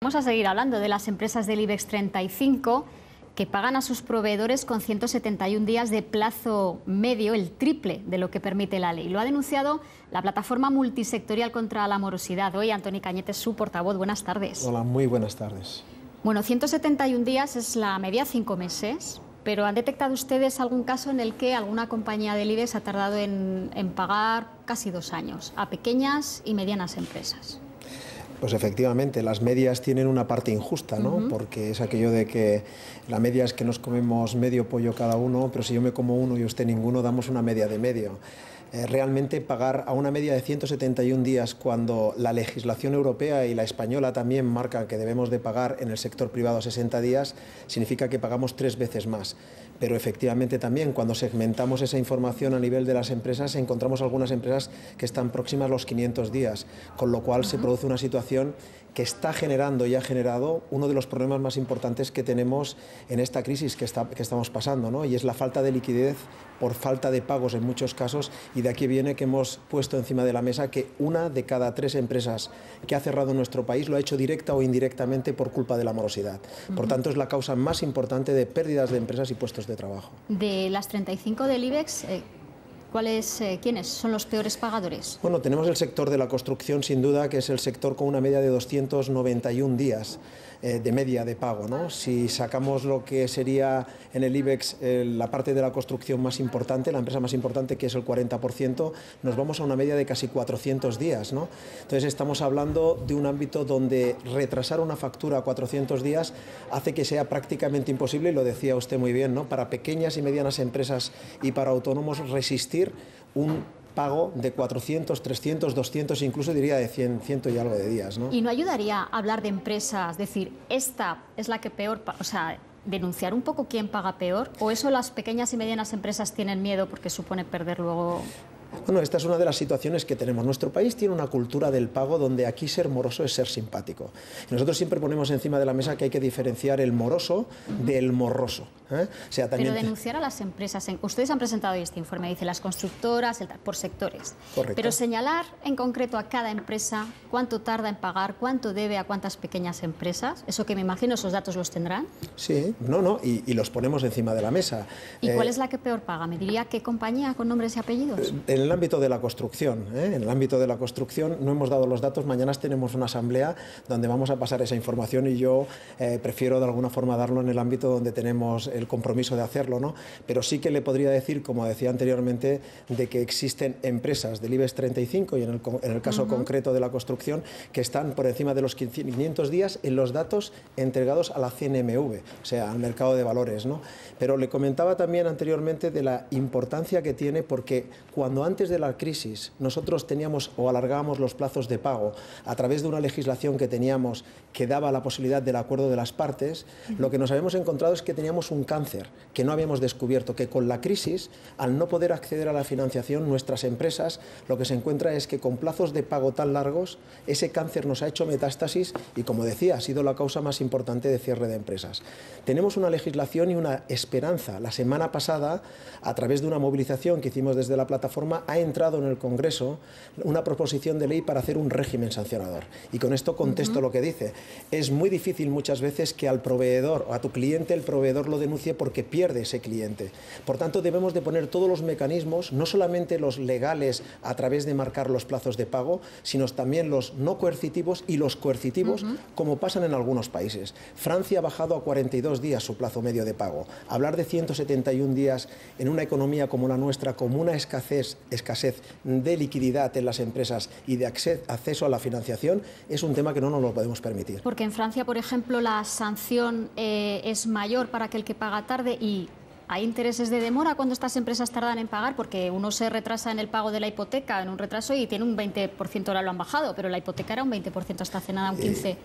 Vamos a seguir hablando de las empresas del IBEX 35 que pagan a sus proveedores con 171 días de plazo medio, el triple de lo que permite la ley. Lo ha denunciado la plataforma multisectorial contra la morosidad. Hoy Antoni Cañete es su portavoz. Buenas tardes. Hola, muy buenas tardes. Bueno, 171 días es la media, 5 meses, pero ¿han detectado ustedes algún caso en el que alguna compañía del IBEX ha tardado en pagar casi 2 años a pequeñas y medianas empresas? Pues efectivamente, las medias tienen una parte injusta, ¿no? Porque es aquello de que la media es que nos comemos medio pollo cada uno, pero si yo me como uno y usted ninguno, damos una media de medio. Realmente pagar a una media de 171 días cuando la legislación europea y la española también marcan que debemos de pagar en el sector privado a 60 días, significa que pagamos 3 veces más. Pero efectivamente también cuando segmentamos esa información a nivel de las empresas encontramos algunas empresas que están próximas a los 500 días, con lo cual se produce una situación que está generando y ha generado uno de los problemas más importantes que tenemos en esta crisis que estamos pasando, ¿no? Y es la falta de liquidez por falta de pagos en muchos casos, y de aquí viene que hemos puesto encima de la mesa que 1 de cada 3 empresas que ha cerrado en nuestro país lo ha hecho directa o indirectamente por culpa de la morosidad. Por tanto, es la causa más importante de pérdidas de empresas y puestos de trabajo. De las 35 del IBEX, ¿quiénes son los peores pagadores? Bueno, tenemos el sector de la construcción, sin duda, que es el sector con una media de 291 días de media de pago, ¿no? Si sacamos lo que sería en el IBEX la parte de la construcción más importante, la empresa más importante, que es el 40%, nos vamos a una media de casi 400 días, ¿no? Entonces estamos hablando de un ámbito donde retrasar una factura a 400 días hace que sea prácticamente imposible, y lo decía usted muy bien, ¿no? Para pequeñas y medianas empresas y para autónomos resistir un pago de 400, 300, 200, incluso diría de 100 y algo de días, ¿no? ¿Y no ayudaría a hablar de empresas, decir, esta es la que peor, o sea, denunciar un poco quién paga peor? ¿O eso las pequeñas y medianas empresas tienen miedo porque supone perder luego? Bueno, esta es una de las situaciones que tenemos. Nuestro país tiene una cultura del pago donde aquí ser moroso es ser simpático. Y nosotros siempre ponemos encima de la mesa que hay que diferenciar el moroso del morroso. O sea, también... Pero denunciar a las empresas, ustedes han presentado hoy este informe, dice las constructoras, por sectores. Correcto. Pero señalar en concreto a cada empresa cuánto tarda en pagar, cuánto debe a cuántas pequeñas empresas, eso que me imagino esos datos los tendrán. Sí, y los ponemos encima de la mesa. ¿Y cuál es la que peor paga? ¿Me diría qué compañía con nombres y apellidos? En el ámbito de la construcción, en el ámbito de la construcción no hemos dado los datos. Mañana tenemos una asamblea donde vamos a pasar esa información, y yo prefiero de alguna forma darlo en el ámbito donde tenemos el compromiso de hacerlo, ¿no? Pero sí que le podría decir, como decía anteriormente, de que existen empresas del IBEX 35 y en el caso concreto de la construcción que están por encima de los 500 días en los datos entregados a la CNMV, o sea, al mercado de valores, ¿no? Pero le comentaba también anteriormente de la importancia que tiene, porque cuando antes de la crisis nosotros teníamos o alargábamos los plazos de pago a través de una legislación que teníamos que daba la posibilidad del acuerdo de las partes, lo que nos habíamos encontrado es que teníamos un cáncer que no habíamos descubierto, que con la crisis, al no poder acceder a la financiación, nuestras empresas lo que se encuentra es que con plazos de pago tan largos, ese cáncer nos ha hecho metástasis y, como decía, ha sido la causa más importante de cierre de empresas. Tenemos una legislación y una esperanza. La semana pasada, a través de una movilización que hicimos desde la plataforma, ha entrado en el Congreso una proposición de ley para hacer un régimen sancionador. Y con esto contesto lo que dice. Es muy difícil muchas veces que al proveedor o a tu cliente el proveedor lo denuncie porque pierde ese cliente. Por tanto, debemos de poner todos los mecanismos, no solamente los legales a través de marcar los plazos de pago, sino también los no coercitivos y los coercitivos, como pasan en algunos países. Francia ha bajado a 42 días su plazo medio de pago. Hablar de 171 días en una economía como la nuestra, como una escasez de liquididad en las empresas y de acceso a la financiación, es un tema que no nos lo podemos permitir. Porque en Francia, por ejemplo, la sanción es mayor para aquel que paga tarde, y hay intereses de demora cuando estas empresas tardan en pagar, porque uno se retrasa en el pago de la hipoteca, en un retraso, y tiene un 20%, ahora lo han bajado, pero la hipoteca era un 20% hasta hace nada, un 15%.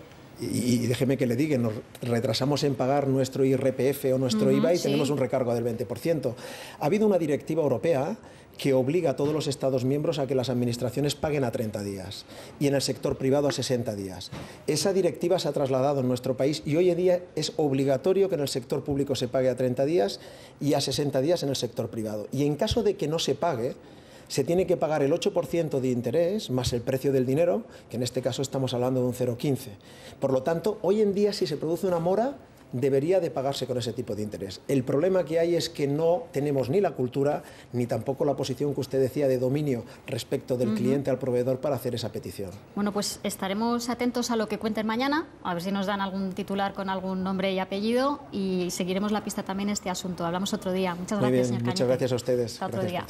Y déjeme que le diga, nos retrasamos en pagar nuestro IRPF o nuestro IVA y tenemos un recargo del 20%. Ha habido una directiva europea que obliga a todos los Estados miembros a que las administraciones paguen a 30 días y en el sector privado a 60 días. Esa directiva se ha trasladado en nuestro país y hoy en día es obligatorio que en el sector público se pague a 30 días y a 60 días en el sector privado. Y en caso de que no se pague, se tiene que pagar el 8% de interés más el precio del dinero, que en este caso estamos hablando de un 0,15. Por lo tanto, hoy en día si se produce una mora, debería de pagarse con ese tipo de interés. El problema que hay es que no tenemos ni la cultura ni tampoco la posición que usted decía de dominio respecto del cliente al proveedor para hacer esa petición. Bueno, pues estaremos atentos a lo que cuenten mañana, a ver si nos dan algún titular con algún nombre y apellido y seguiremos la pista también este asunto. Hablamos otro día. Muchas gracias, señor Cañete. Muchas gracias a ustedes. Hasta otro día.